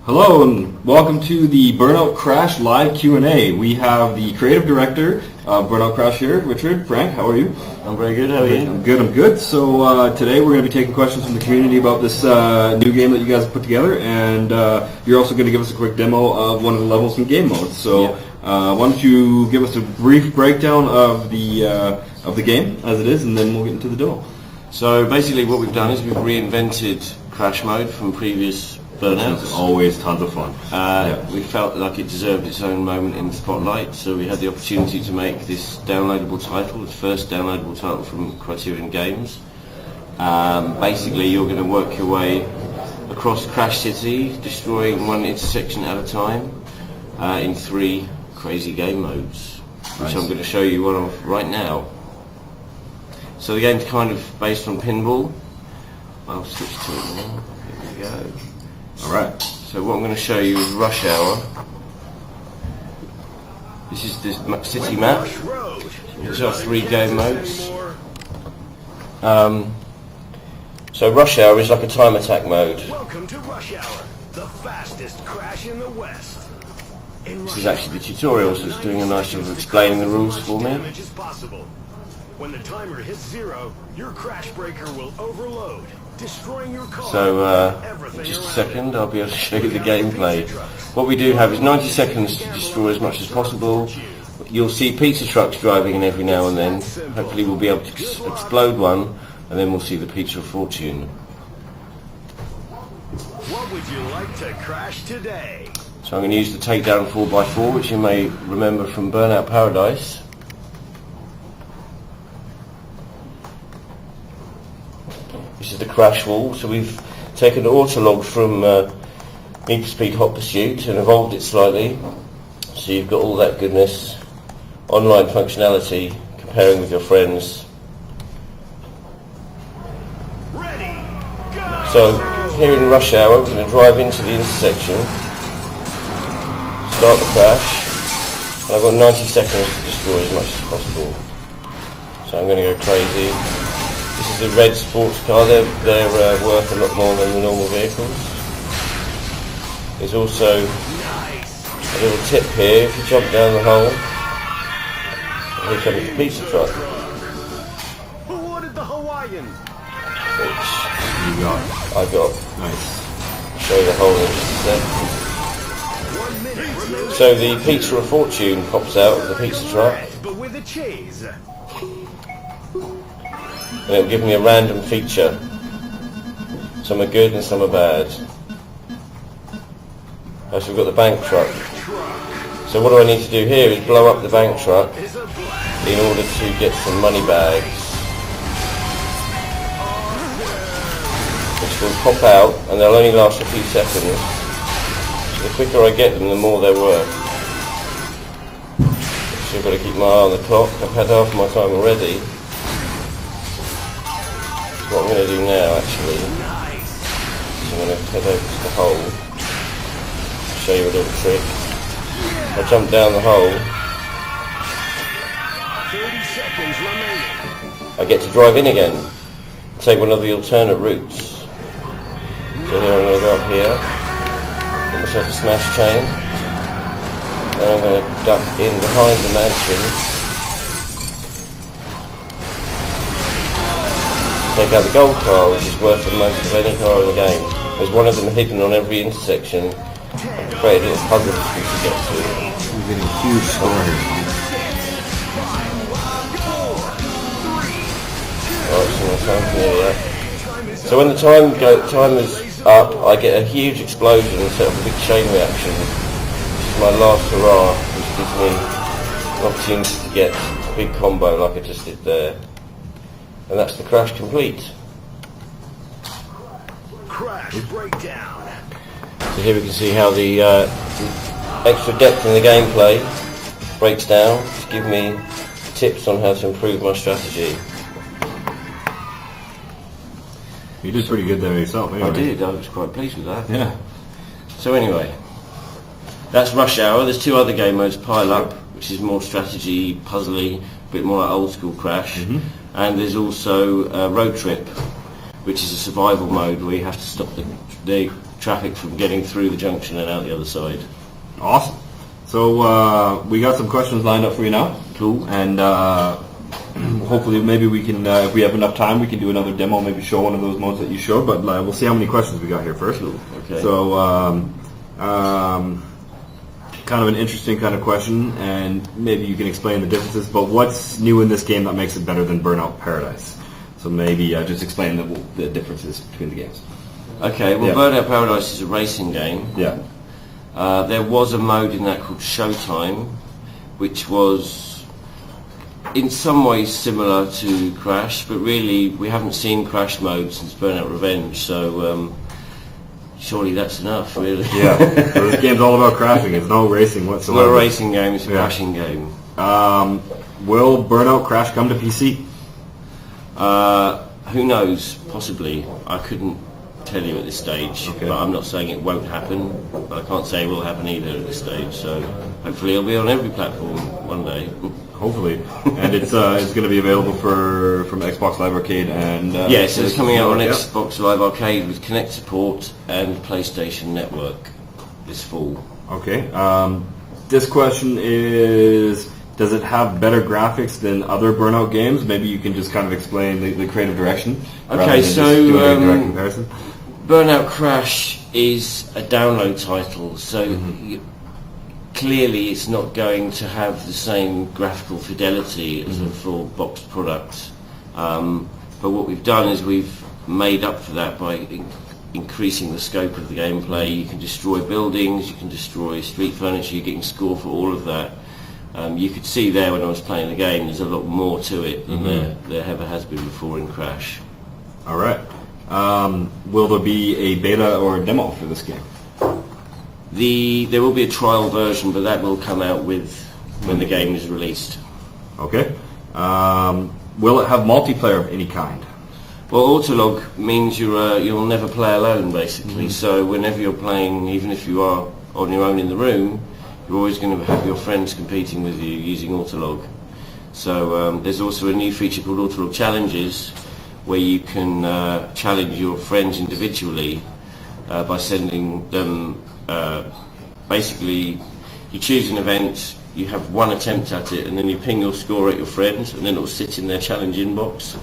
Hello and welcome to the Burnout CRASH live Q&A. We have the creative director of Burnout CRASH here, Richard Franke. How are you? I'm very good. How are you? I'm good. So today we're going to be taking questions from the community about this new game that you guys have put together, and you're also going to give us a quick demo of one of the levels and game modes. So why don't you give us a brief breakdown of the game as it is, and then we'll get into the demo. So basically what we've done is we've reinvented Crash mode from previous Burnouts. It's always tons of fun. We felt like it deserved its own moment in the spotlight, so we had the opportunity to make this downloadable title, the first downloadable title from Criterion Games. Basically you're going to work your way across Crash City, destroying one intersection at a time in 3 crazy game modes, which I'm going to show you one of right now. So the game's kind of based on pinball. I'll switch to it now. Here we go. Alright. So what I'm going to show you is Rush Hour. This is the city map. These are 3 game modes. So Rush Hour is like a time attack mode. Welcome to Rush Hour, the fastest crash in the West. This is actually the tutorial, so it's doing a nice job of explaining the rules for me. When the timer hits 0, your crash breaker will overload, destroying your car. So in just a second I'll be able to show you the gameplay. What we do have is 90 seconds to destroy as much as possible. You'll see pizza trucks driving in every now and then. Hopefully we'll be able to explode one, and then we'll see the pizza of fortune. What would you like to crash today? So I'm going to use the takedown 4x4, which you may remember from Burnout Paradise. This is the crash wall. So we've taken the autolog from Need for Speed Hot Pursuit and evolved it slightly. So you've got all that goodness, online functionality, comparing with your friends. Ready, go! So here in Rush Hour, we're going to drive into the intersection, start the crash, and I've got 90 seconds to destroy as much as possible. So I'm going to go crazy. This is a red sports car. They're worth a lot more than the normal vehicles. There's also a little tip here. If you jump down the hole, here comes the pizza truck. Who ordered the Hawaiian? Which You got. I got. Nice. I'll show you the hole in just a 1 minute remaining. So the pizza of fortune pops out of the pizza truck, But with a cheese. and it'll give me a random feature. Some are good and some are bad. So we've got the bank truck. So what do I need to do here is blow up the bank truck in order to get some money bags, which will pop out, and they'll only last a few seconds. So the quicker I get them, the more they're worth. So I've got to keep my eye on the clock. I've had half my time already. What I'm going to do now actually is I'm going to head over to the hole, show you a little trick. I jump down the hole, 30 seconds remaining. I get to drive in again, take one of the alternate routes. So here I'm going to go up here, get myself a smash chain, and I'm going to duck in behind the mansion, take out the gold car, which is worth the most of any car in the game. There's one of them hidden on every intersection. I've created little puzzles for you to get to. We're getting a huge score here. So when the time is up, I get a huge explosion and set up a big chain reaction. This is my last hurrah, which gives me an opportunity to get a big combo like I just did there. And that's the crash complete. Crash breakdown. So here we can see how the extra depth in the gameplay breaks down to give me tips on how to improve my strategy. You did pretty good there yourself, anyway. I did, I was quite pleased with that. Yeah. So anyway, that's Rush Hour. There's 2 other game modes, Pile Up, which is more strategy, puzzly, a bit more like old school Crash. And there's also Road Trip, which is a survival mode where you have to stop the traffic from getting through the junction and out the other side. Awesome. So we got some questions lined up for you now. Cool. And hopefully maybe we can, if we have enough time, we can do another demo, maybe show one of those modes that you showed, but we'll see how many questions we got here first. Cool. Okay. So kind of an interesting kind of question, and maybe you can explain the differences, but what's new in this game that makes it better than Burnout Paradise? So maybe just explain the differences between the games. Okay, well, Burnout Paradise is a racing game. Yeah. There was a mode in that called Showtime, which was in some ways similar to Crash, but really we haven't seen Crash mode since Burnout Revenge, so surely that's enough, really. Yeah, so this game's all about crashing. It's no racing whatsoever. It's not a racing game, it's a crashing game. Will Burnout Crash come to PC? Who knows? Possibly. I couldn't tell you at this stage, but I'm not saying it won't happen, but I can't say it will happen either at this stage, so hopefully it'll be on every platform one day. Hopefully. And it's going to be available from Xbox Live Arcade and... yes, it's coming out on Xbox Live Arcade with Kinect support and PlayStation Network this fall. Okay. This question is, does it have better graphics than other Burnout games? Maybe you can just kind of explain the creative direction. Okay, so direct comparison. Burnout Crash is a download title, so clearly it's not going to have the same graphical fidelity as a full boxed product. But what we've done is we've made up for that by increasing the scope of the gameplay. You can destroy buildings, you can destroy street furniture, you're getting score for all of that. You could see there when I was playing the game, there's a lot more to it than there ever has been before in Crash. All right. Will there be a beta or a demo for this game? There will be a trial version, but that will come out when the game is released. Okay. Will it have multiplayer of any kind? Well, autolog means you'll never play alone, basically. So whenever you're playing, even if you are on your own in the room, you're always going to have your friends competing with you using autolog. So there's also a new feature called Autolog Challenges, where you can challenge your friends individually by sending them. Basically, you choose an event, you have one attempt at it, and then you ping your score at your friends, and then it will sit in their challenge inbox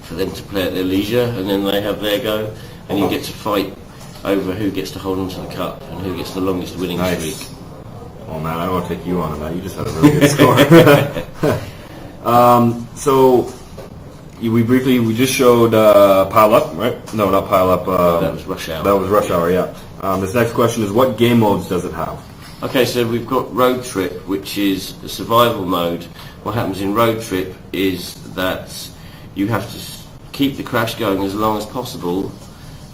for them to play at their leisure, and then they have their go, and you get to fight over who gets to hold on to the cup and who gets the longest winning streak. Oh man, I don't want to take you on that. You just had a really good score. So we just showed Pile Up, right? No, not Pile Up. That was Rush Hour. That was Rush Hour, yeah. This next question is, what game modes does it have? Okay, so we've got Road Trip, which is a survival mode. What happens in Road Trip is that you have to keep the crash going as long as possible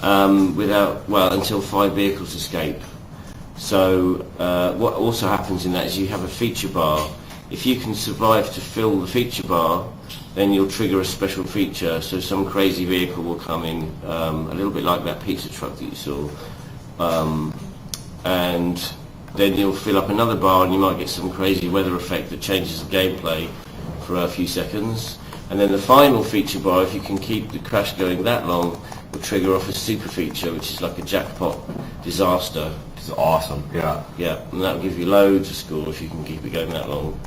until 5 vehicles escape. So what also happens in that is you have a feature bar. If you can survive to fill the feature bar, then you'll trigger a special feature, so some crazy vehicle will come in, a little bit like that pizza truck that you saw, and then you'll fill up another bar and you might get some crazy weather effect that changes the gameplay for a few seconds. And then the final feature bar, if you can keep the crash going that long, will trigger off a super feature, which is like a jackpot disaster. It's awesome, yeah. Yeah, and that'll give you loads of score if you can keep it going that long.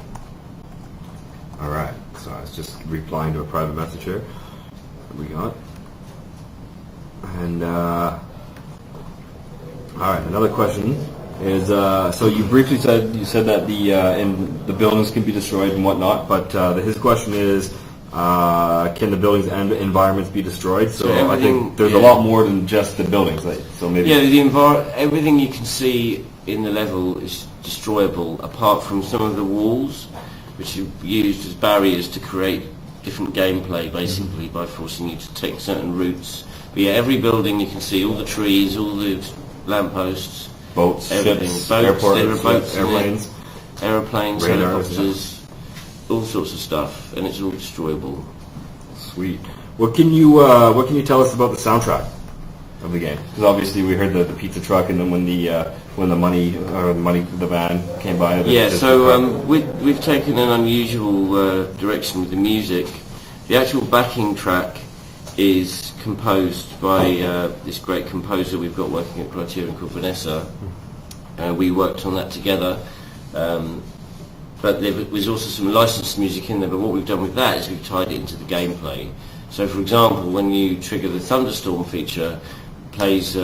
Alright, so I was just replying to a private message here that we got. And, alright, another question is, so you briefly said that the buildings can be destroyed and whatnot, but his question is, can the buildings and environments be destroyed? So I think there's a lot more than just the buildings. So maybe everything you can see in the level is destroyable, apart from some of the walls, which are used as barriers to create different gameplay, basically by forcing you to take certain routes. But yeah, every building you can see, all the trees, all the lampposts, boats, everything, ships, boats, airplanes, aeroplanes, radars, helicopters. All sorts of stuff, and it's all destroyable. Sweet. What can you tell us about the soundtrack of the game? Because obviously we heard the pizza truck, and then when the van came by. We've taken an unusual direction with the music. The actual backing track is composed by this great composer we've got working at Criterion called Vanessa. We worked on that together. But there was also some licensed music in there, but what we've done with that is we've tied it into the gameplay. So for example, when you trigger the thunderstorm feature, it plays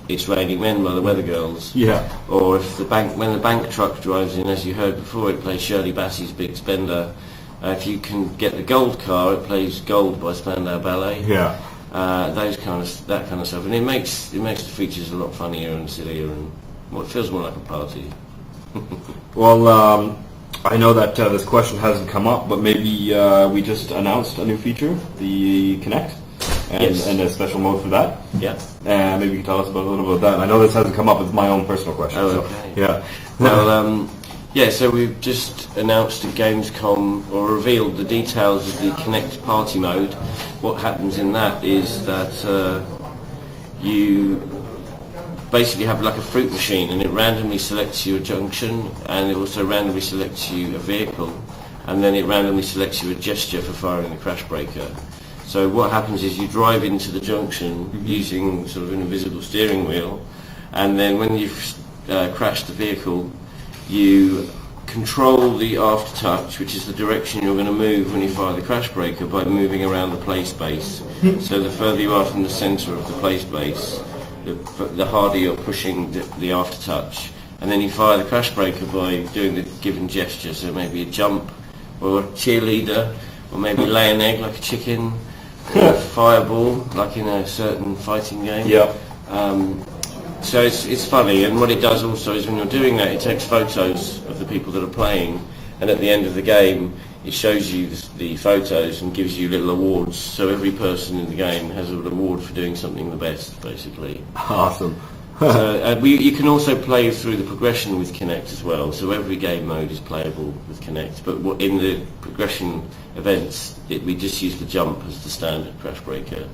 It's Raining Men by the Weather Girls. Yeah. Or if when the bank truck drives in, as you heard before, it plays Shirley Bassey's Big Spender. If you can get the gold car, it plays Gold by Spandau Ballet. Yeah. That kind of stuff. And it makes the features a lot funnier and sillier, and it feels more like a party. Well, I know that this question hasn't come up, but maybe we just announced a new feature, the Connect, and a special mode for that. Yeah. And maybe you can tell us a little bit about that. I know this hasn't come up; it's my own personal question. Oh, so, okay. Yeah. Well, so we've just announced at GamesCom, or revealed the details of the Connect party mode. What happens in that is that you basically have like a fruit machine, and it randomly selects you a junction, and it also randomly selects you a vehicle, and then it randomly selects you a gesture for firing the crash breaker. So what happens is you drive into the junction using sort of an invisible steering wheel, and then when you've crashed the vehicle, you control the after touch, which is the direction you're going to move when you fire the crash breaker, by moving around the play space. So the further you are from the centre of the play space, the harder you're pushing the after touch, and then you fire the crash breaker by doing the given gesture. So maybe a jump, or a cheerleader, or maybe lay an egg like a chicken, or a fireball like in a certain fighting game. Yeah. So it's funny, and what it does also is when you're doing that, it takes photos of the people that are playing, and at the end of the game it shows you the photos and gives you little awards. So every person in the game has an award for doing something the best, basically. Awesome. So you can also play through the progression with Kinect as well. So every game mode is playable with Kinect, but in the progression events, we just use the jump as the standard crash breaker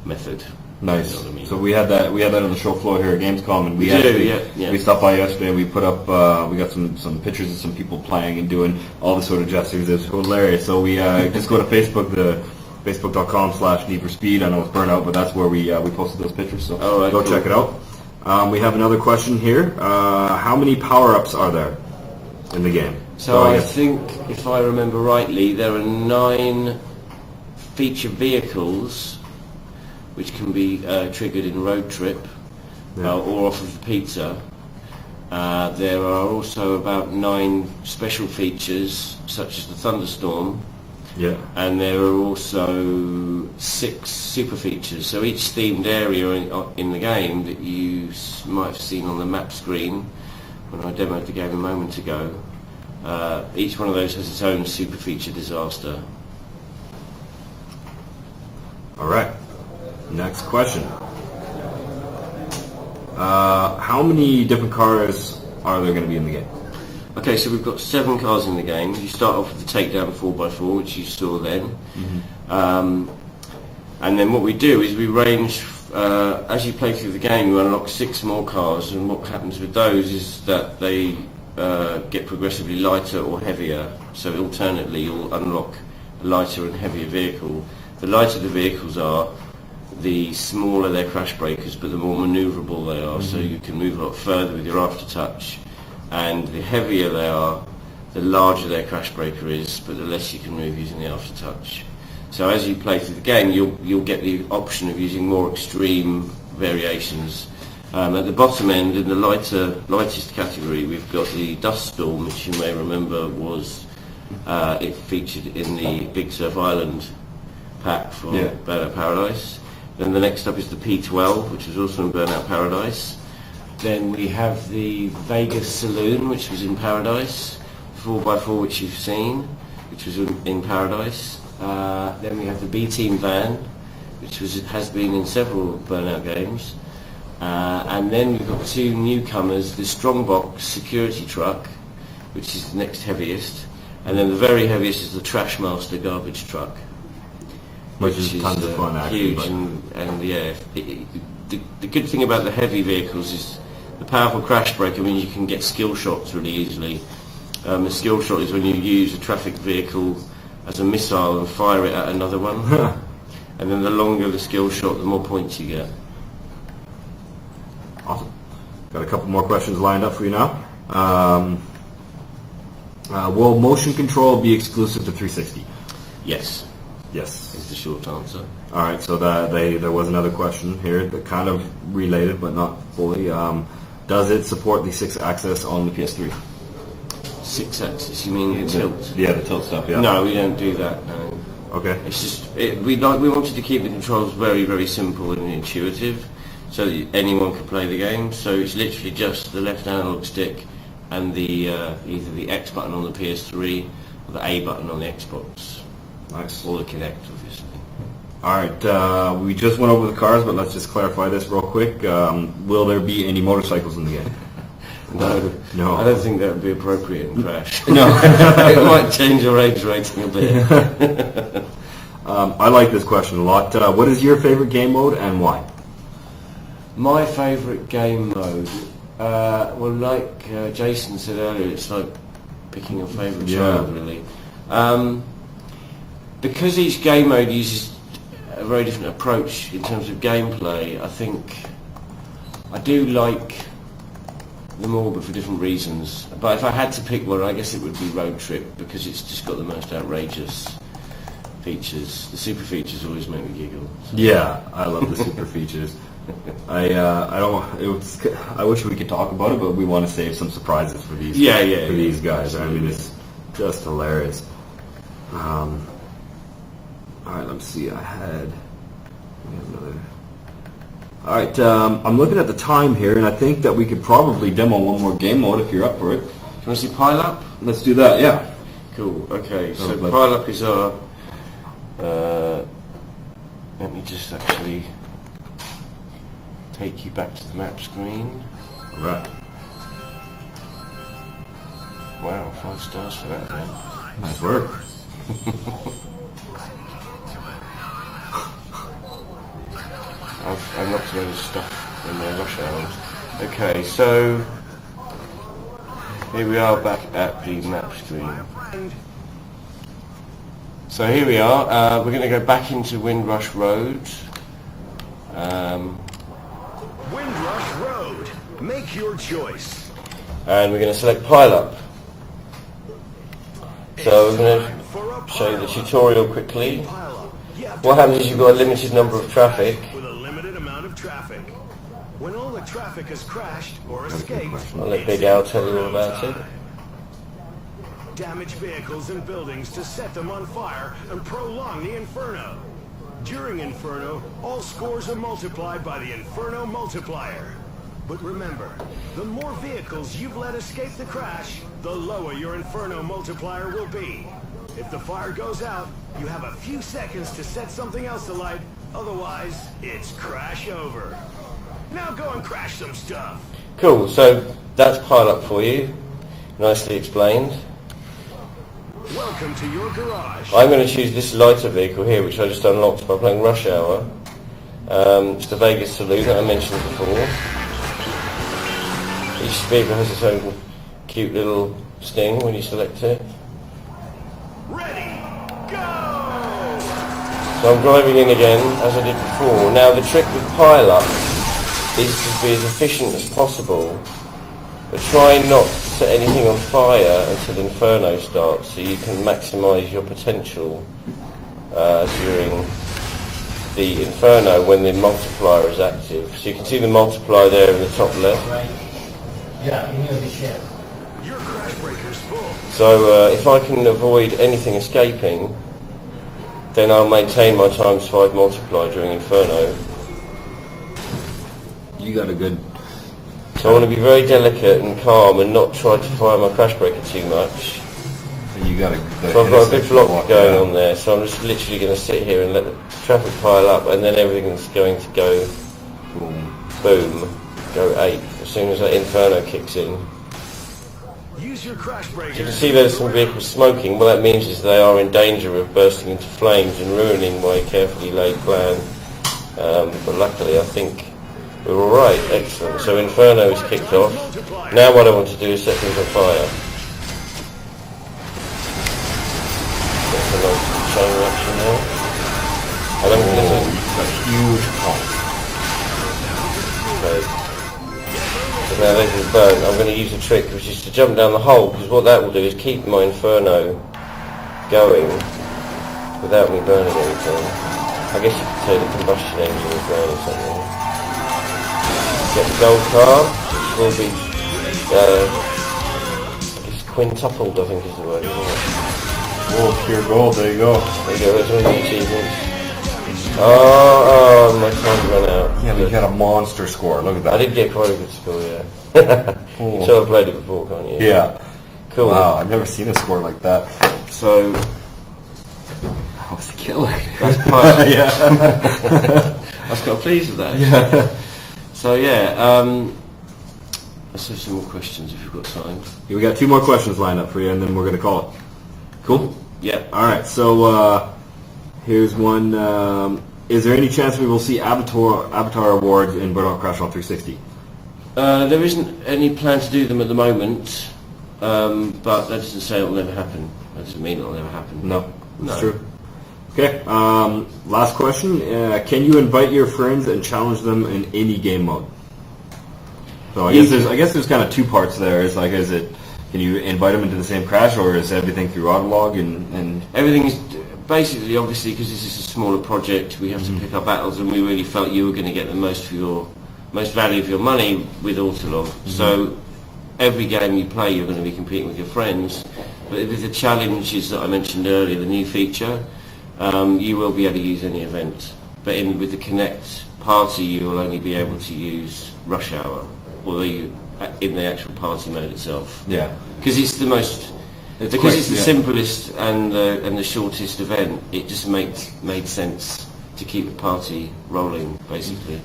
method. Nice. You know what I mean? So we had that on the show floor here at Gamescom, and we stopped by yesterday. We put up, we got some pictures of some people playing and doing all the sort of gestures. It's hilarious. So we just go to Facebook, the facebook.com/Need for Speed. I know it's Burnout, but that's where we posted those pictures. So go check it out. We have another question here. How many power-ups are there in the game? So I think, if I remember rightly, there are 9 feature vehicles which can be triggered in Road Trip or off of the pizza. There are also about 9 special features, such as the thunderstorm. Yeah. And there are also 6 super features. So each themed area in the game that you might have seen on the map screen when I demoed the game a moment ago, each one of those has its own super feature disaster. All right. Next question. How many different cars are there going to be in the game? Okay, so we've got 7 cars in the game. You start off with the takedown 4x4, which you saw then. And then what we do is we range, as you play through the game, you unlock 6 more cars, and what happens with those is that they get progressively lighter or heavier. So alternately you'll unlock a lighter and heavier vehicle. The lighter the vehicles are, the smaller their crash breakers, but the more manoeuvrable they are, so you can move a lot further with your aftertouch. And the heavier they are, the larger their crash breaker is, but the less you can move using the aftertouch. So as you play through the game, you'll get the option of using more extreme variations. At the bottom end, in the lightest category, we've got the Dust Storm, which you may remember was it featured in the Big Surf Island pack for Burnout Paradise. Then the next up is the P12, which was also in Burnout Paradise. Then we have the Vegas Saloon, which was in Paradise. 4x4, which you've seen, which was in Paradise. Then we have the B-Team van, which has been in several Burnout games. And then we've got 2 newcomers, the Strongbox security truck, which is the next heaviest. And then the very heaviest is the Trashmaster garbage truck. Which is tons of fun, actually. Huge, and yeah, the good thing about the heavy vehicles is the powerful crash breaker means you can get skill shots really easily. A skill shot is when you use a traffic vehicle as a missile and fire it at another one. and then the longer the skill shot, the more points you get. Awesome. Got a couple more questions lined up for you now. Will motion control be exclusive to 360? Yes, Yes. is the short answer. All right. So there was another question here that kind of related, but not fully. Does it support the 6-axis on the PS3? 6-axis, you mean the tilt? Yeah, the tilt stuff. Yeah. No, we don't do that, no. Okay. It's just, we wanted to keep the controls very, very simple and intuitive, so that anyone could play the game. So it's literally just the left analog stick and the either the X button on the PS3 or the A button on the Xbox. Nice. Or the Kinect, obviously. All right. We just went over the cars, but let's just clarify this real quick. Will there be any motorcycles in the game? No. I don't think that would be appropriate in Crash. No. It might change your age rating a bit. I like this question a lot. What is your favorite game mode and why? My favourite game mode, well, like Jason said earlier, it's like picking your favourite child, really. Because each game mode uses a very different approach in terms of gameplay, I think I do like them all, but for different reasons. But if I had to pick one, I guess it would be Road Trip, because it's just got the most outrageous features. The super features always make me giggle. Yeah, I love the super features. I wish we could talk about it, but we want to save some surprises for these. These guys. I mean, it's just hilarious. All right, let me see. We have another. All right, I'm looking at the time here, and I think that we could probably demo one more game mode if you're up for it. Do you want to see Pile Up? Let's do that. Yeah. Cool. Okay. So Pile Up is our. Let me just actually take you back to the map screen. All right. Wow, 5 stars for that, man. Nice work. I've knocked a load of stuff in their rush hours. Okay, so here we are back at the map screen. So here we are. We're going to go back into Windrush Road. Windrush Road. Make your choice. And we're going to select Pile Up. So we're going to show you the tutorial quickly. What happens is you've got a limited number of traffic. With a limited amount of traffic. When all the traffic has crashed or escaped, I'll let Big Al tell you all about it. damage vehicles and buildings to set them on fire and prolong the inferno. During Inferno, all scores are multiplied by the Inferno multiplier. But remember, the more vehicles you've let escape the crash, the lower your Inferno multiplier will be. If the fire goes out, you have a few seconds to set something else alight, otherwise, it's crash over. Now go and crash some stuff. Cool, so that's Pile Up for you. Nicely explained. Welcome to your garage. I'm going to choose this lighter vehicle here, which I just unlocked by playing Rush Hour. It's the Vegas Saloon that I mentioned before. Each vehicle has its own cute little sting when you select it. Ready, go! So I'm driving in again, as I did before. Now the trick with Pile Up is to be as efficient as possible, but try not to set anything on fire until Inferno starts, so you can maximise your potential during the Inferno when the multiplier is active. So you can see the multiplier there in the top left. Yeah, you know the ship. Your crash breaker's full. So if I can avoid anything escaping, then I'll maintain my ×5 multiplier during Inferno. You got a good. So I want to be very delicate and calm and not try to fire my crash breaker too much. You got a. So I've got a big block going on there, so I'm just literally going to sit here and let the traffic pile up, and then everything's going to go boom, go ape as soon as that Inferno kicks in. Use your crash breaker. You can see there's some vehicles smoking. What that means is they are in danger of bursting into flames and ruining my carefully laid plan. But luckily I think we're alright. Excellent. So Inferno is kicked off. Now what I want to do is set things on fire. That's a nice chain reaction there. And I'm going to a huge pump. okay. So now they've been burnt. I'm going to use a trick which is to jump down the hole, because what that will do is keep my Inferno going without me burning anything. I guess you could say the combustion engine as well or something. Get the gold card, which will be it's quintupled, I think is the word, isn't it? Oh, pure gold, there you go. There you go, that's one of the achievements. Oh, my time's run out. Yeah, but you got a monster score, look at that. I did get quite a good score, yeah. Cool. So I've played it before, can't you? Yeah. Cool. Wow, I've never seen a score like that. So, That was a killer. that's quite... Yeah. I was quite pleased with that. Yeah. So yeah, let's have some more questions if you've got time. We got 2 more questions lined up for you, and then we're going to call it. Cool? Yeah. All right, so here's one. Is there any chance we will see Avatar Awards in Burnout CRASH on 360? There isn't any plan to do them at the moment, but that doesn't say it'll never happen. That doesn't mean it'll never happen. No, that's No. true. Okay, last question. Can you invite your friends and challenge them in any game mode? So I guess there's kind of 2 parts there. It's like, can you invite them into the same crash, or is everything through Autolog and Everything is basically, obviously, because this is a smaller project, we have to pick our battles, and we really felt you were going to get the most value for your money with Autolog. So every game you play, you're going to be competing with your friends. But with the challenges that I mentioned earlier, the new feature, you will be able to use any event. But with the Connect party, you will only be able to use Rush Hour, although in the actual party mode itself. yeah? Because it's the most, because quick, it's the yeah. simplest and the shortest event. It just made sense to keep the party rolling, basically.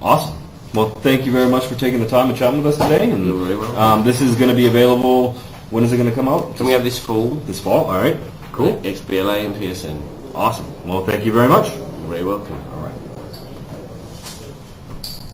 Awesome. Well, thank you very much for taking the time and chatting with us today. And You're very welcome. this is going to be available. When is it going to come out? Can we have this fall? This fall. All right. Cool. XBLA and PSN. Awesome. Well, thank you very much. You're very welcome. All right.